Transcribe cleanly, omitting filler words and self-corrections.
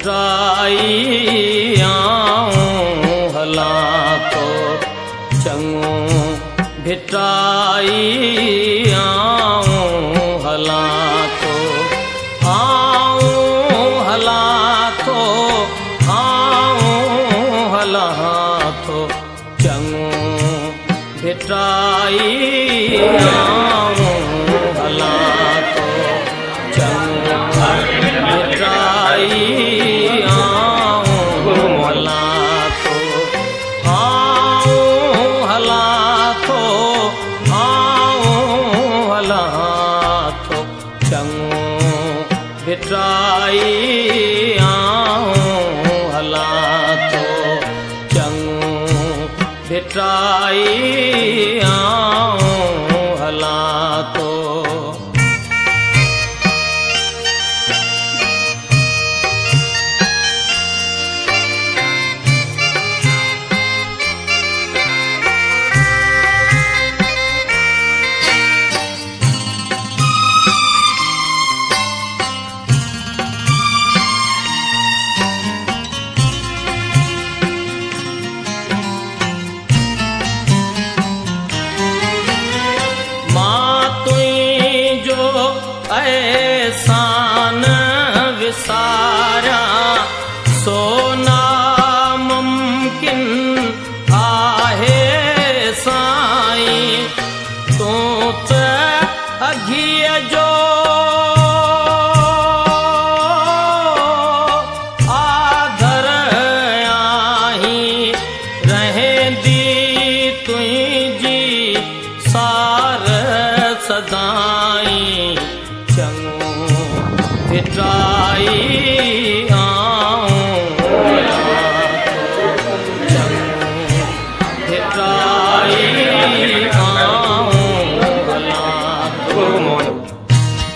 भिटाई आऊं हलां तो चङो भिटाई आऊं हलां तो चङो भिटाई आऊं हलां तो चङो भिटाई आऊं हलां तो चङो भिटाई आऊं हलां तो चङो भिटाई आऊं हलां तो एहसान विसारा सो नामुमकिन आहे साईं तू त अघीअ जो आधर आहीं रहंदी तुंहिंजी सार सदा